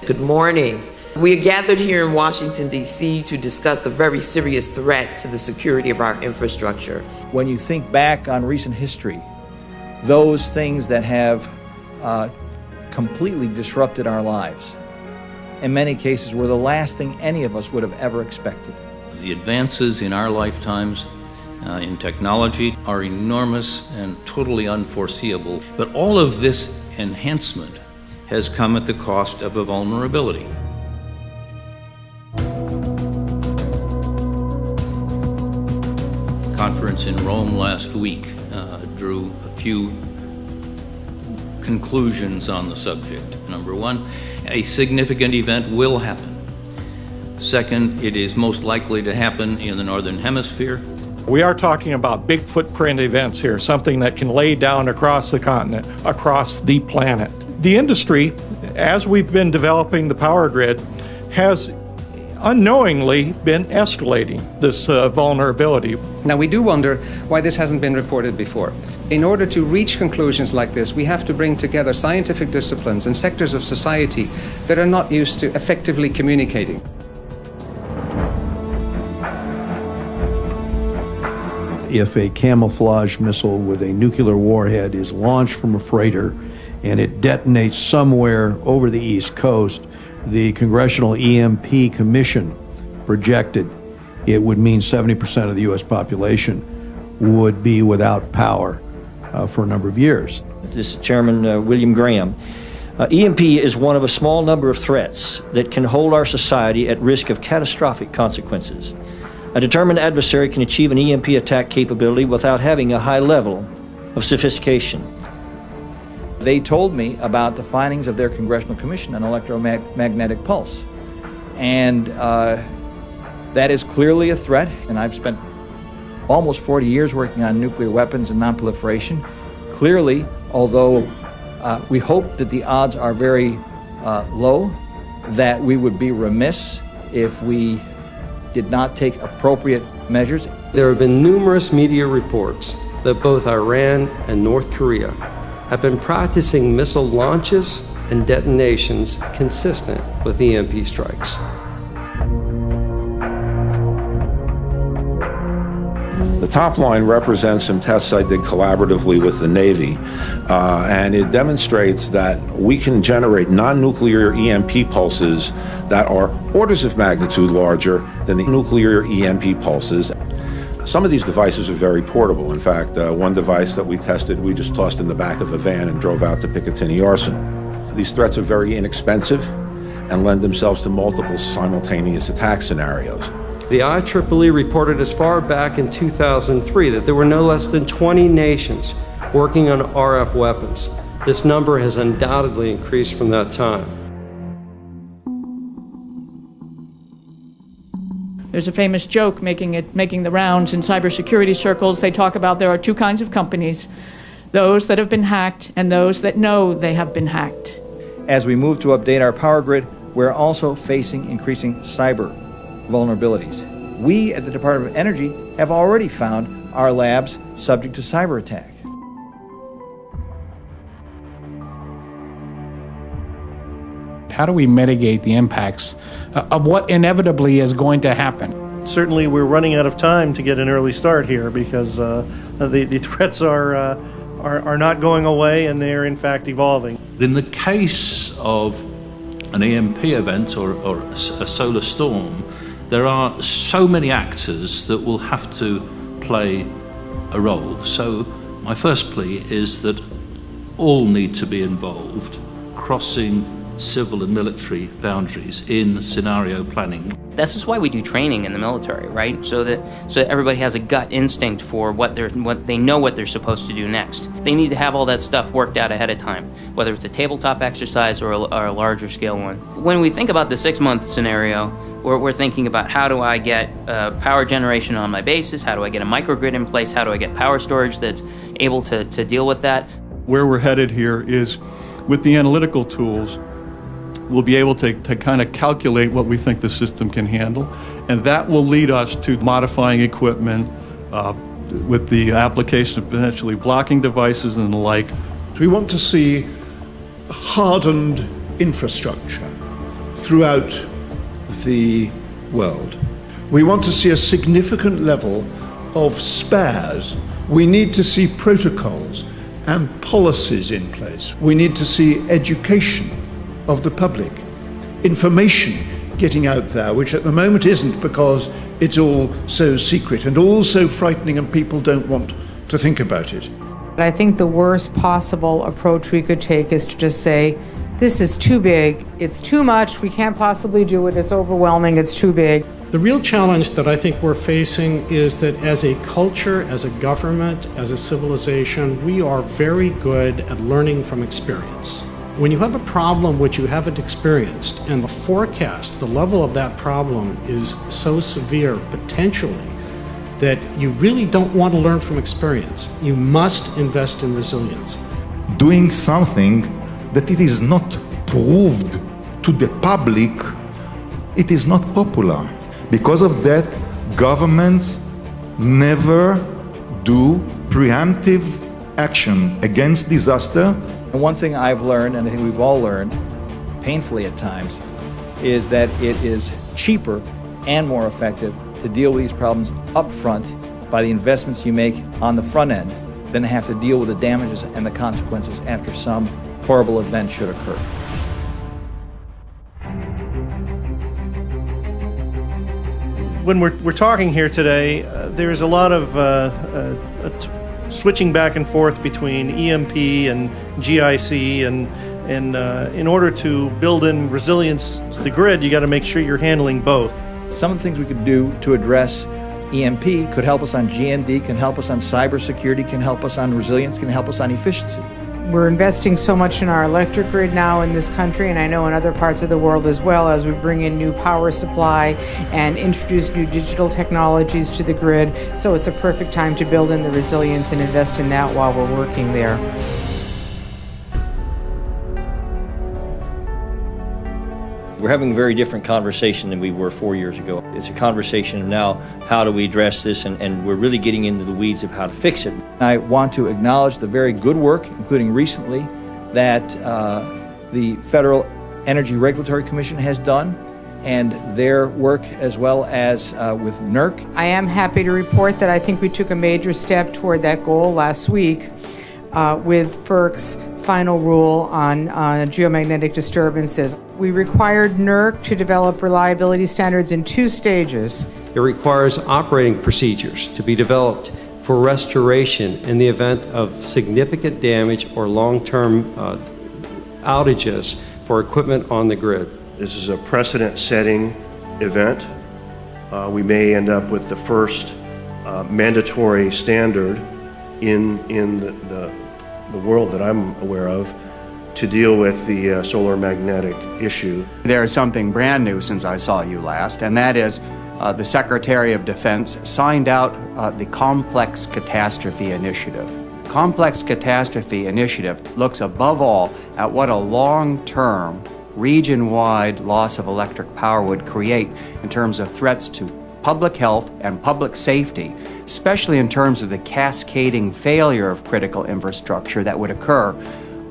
Good morning. We are gathered here in Washington, D.C. to discuss the very serious threat to the security of our infrastructure. When you think back on recent history, those things that have completely disrupted our lives, in many cases, were the last thing any of us would have ever expected. The advances in our lifetimes in technology are enormous and totally unforeseeable, but all of this enhancement has come at the cost of a vulnerability. The conference in Rome last week drew a few conclusions on the subject. Number one, a significant event will happen. Second, it is most likely to happen in the Northern Hemisphere. We are talking about big footprint events here, something that can lay down across the continent, across the planet. The industry, as we've been developing the power grid, has unknowingly been escalating this vulnerability. Now, we do wonder why this hasn't been reported before. In order to reach conclusions like this, we have to bring together scientific disciplines and sectors of society that are not used to effectively communicating. If a camouflage missile with a nuclear warhead is launched from a freighter and it detonates somewhere over the East Coast, the Congressional EMP Commission projected it would mean 70% of the U.S. population would be without power for a number of years. This is Chairman William Graham. EMP is one of a small number of threats that can hold our society at risk of catastrophic consequences. A determined adversary can achieve an EMP attack capability without having a high level of sophistication. They told me about the findings of their Congressional Commission on Electromagnetic Pulse. And that is clearly a threat, and I've spent almost 40 years working on nuclear weapons and nonproliferation. Clearly, although we hope that the odds are very low, that we would be remiss if we did not take appropriate measures. There have been numerous media reports that both Iran and North Korea have been practicing missile launches and detonations consistent with EMP strikes. The top line represents some tests I did collaboratively with the Navy, and it demonstrates that we can generate non-nuclear EMP pulses that are orders of magnitude larger than the nuclear EMP pulses. Some of these devices are very portable. In fact, one device that we tested, we just tossed in the back of a van and drove out to Picatinny Arsenal. These threats are very inexpensive and lend themselves to multiple simultaneous attack scenarios. The IEEE reported as far back in 2003 that there were no less than 20 nations working on RF weapons. This number has undoubtedly increased from that time. There's a famous joke making the rounds in cybersecurity circles. They talk about there are two kinds of companies, those that have been hacked and those that know they have been hacked. As we move to update our power grid, we're also facing increasing cyber vulnerabilities. We at the Department of Energy have already found our labs subject to cyber attack. How do we mitigate the impacts of what inevitably is going to happen? Certainly we're running out of time to get an early start here because the threats are not going away and they're in fact evolving. In the case of an EMP event or a solar storm, there are so many actors that will have to play a role. So my first plea is that all need to be involved, crossing civil and military boundaries in scenario planning. This is why we do training in the military, right? So that everybody has a gut instinct for what they know what they're supposed to do next. They need to have all that stuff worked out ahead of time, whether it's a tabletop exercise or a larger scale one. When we think about the 6-month scenario, we're thinking about how do I get power generation on my bases, how do I get a microgrid in place, how do I get power storage that's able to deal with that. Where we're headed here is with the analytical tools, we'll be able to kind of calculate what we think the system can handle, and that will lead us to modifying equipment with the application of potentially blocking devices and the like. We want to see hardened infrastructure throughout the world. We want to see a significant level of spares. We need to see protocols and policies in place. We need to see education of the public, information getting out there, which at the moment isn't because it's all so secret and all so frightening and people don't want to think about it. I think the worst possible approach we could take is to just say, this is too big, it's too much, we can't possibly do it, it's overwhelming, it's too big. The real challenge that I think we're facing is that as a culture, as a government, as a civilization, we are very good at learning from experience. When you have a problem which you haven't experienced and the forecast, the level of that problem is so severe potentially that you really don't want to learn from experience. You must invest in resilience. Doing something that it is not proved to the public, it is not popular. Because of that, governments never do preemptive action against disaster. And one thing I've learned, and I think we've all learned, painfully at times, is that it is cheaper and more effective to deal with these problems up front by the investments you make on the front end than to have to deal with the damages and the consequences after some horrible event should occur. When we're talking here today, there's a lot of switching back and forth between EMP and GIC, and in order to build in resilience to the grid, you got to make sure you're handling both. Some of the things we could do to address EMP could help us on GND, can help us on cybersecurity, can help us on resilience, can help us on efficiency. We're investing so much in our electric grid now in this country, and I know in other parts of the world as well, as we bring in new power supply and introduce new digital technologies to the grid. So it's a perfect time to build in the resilience and invest in that while we're working there. We're having a very different conversation than we were 4 years ago. It's a conversation of now, how do we address this, and we're really getting into the weeds of how to fix it. I want to acknowledge the very good work, including recently, that the Federal Energy Regulatory Commission has done, and their work as well as with NERC. I am happy to report that I think we took a major step toward that goal last week with FERC's final rule on geomagnetic disturbances. We required NERC to develop reliability standards in 2 stages. It requires operating procedures to be developed for restoration in the event of significant damage or long-term outages for equipment on the grid. This is a precedent-setting event. We may end up with the first mandatory standard in the world that I'm aware of to deal with the solar magnetic issue. There is something brand new since I saw you last, and that is the Secretary of Defense signed out the Complex Catastrophe Initiative. Complex Catastrophe Initiative looks above all at what a long-term, region-wide loss of electric power would create in terms of threats to public health and public safety, especially in terms of the cascading failure of critical infrastructure that would occur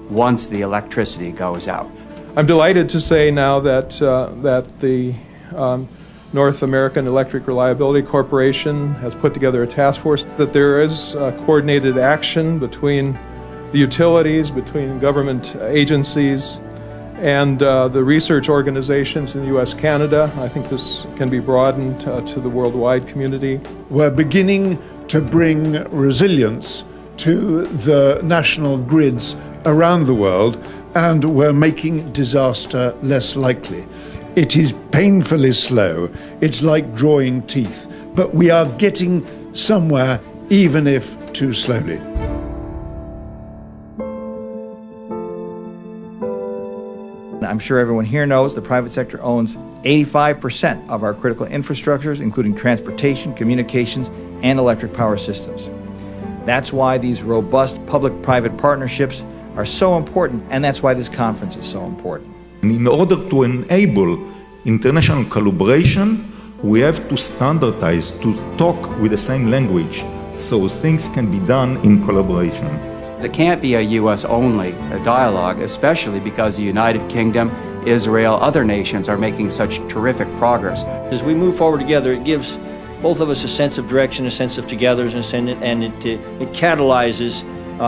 once the electricity goes out. I'm delighted to say now that the North American Electric Reliability Corporation has put together a task force, that there is coordinated action between the utilities, between government agencies, and the research organizations in the U.S., Canada. I think this can be broadened to the worldwide community. We're beginning to bring resilience to the national grids around the world, and we're making disaster less likely. It is painfully slow. It's like drawing teeth, but we are getting somewhere, even if too slowly. I'm sure everyone here knows the private sector owns 85% of our critical infrastructures, including transportation, communications, and electric power systems. That's why these robust public-private partnerships are so important, and that's why this conference is so important. In order to enable international collaboration, we have to standardize, to talk with the same language, so things can be done in collaboration. It can't be a U.S.-only dialogue, especially because the United Kingdom Israel, other nations are making such terrific progress. As we move forward together, it gives both of us a sense of direction, a sense of togetherness, and it catalyzes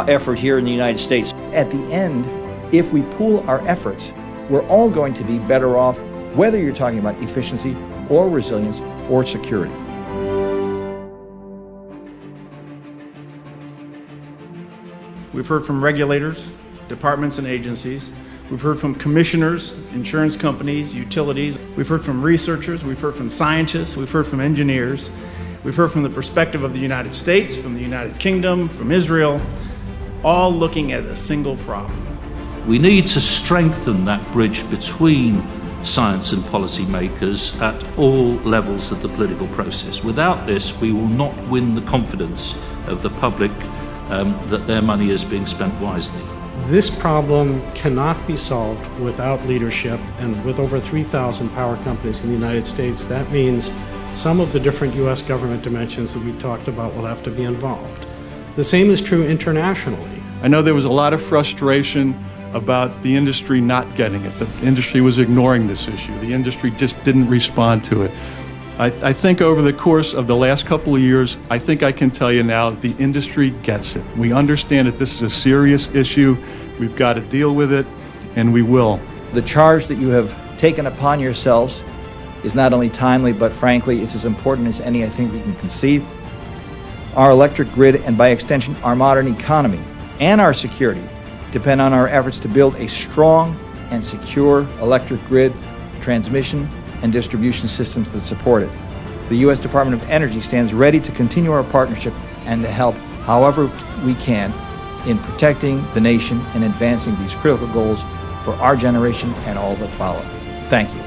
effort here in the United States. At the end, if we pool our efforts, we're all going to be better off, whether you're talking about efficiency or resilience or security. We've heard from regulators, departments and agencies. We've heard from commissioners, insurance companies, utilities. We've heard from researchers. We've heard from scientists. We've heard from engineers. We've heard from the perspective of the United States, from the United Kingdom, from Israel, all looking at a single problem. We need to strengthen that bridge between science and policymakers at all levels of the political process. Without this, we will not win the confidence of the public that their money is being spent wisely. This problem cannot be solved without leadership, and with over 3,000 power companies in the United States, that means some of the different U.S. government dimensions that we talked about will have to be involved. The same is true internationally. I know there was a lot of frustration about the industry not getting it. The industry was ignoring this issue. The industry just didn't respond to it. I think over the course of the last couple of years, I think I can tell you now that the industry gets it. We understand that this is a serious issue. We've got to deal with it, and we will. The charge that you have taken upon yourselves is not only timely, but frankly, it's as important as any I think we can conceive. Our electric grid, and by extension, our modern economy and our security, depend on our efforts to build a strong and secure electric grid, transmission, and distribution systems that support it. The U.S. Department of Energy stands ready to continue our partnership and to help however we can in protecting the nation and advancing these critical goals for our generation and all that follow. Thank you.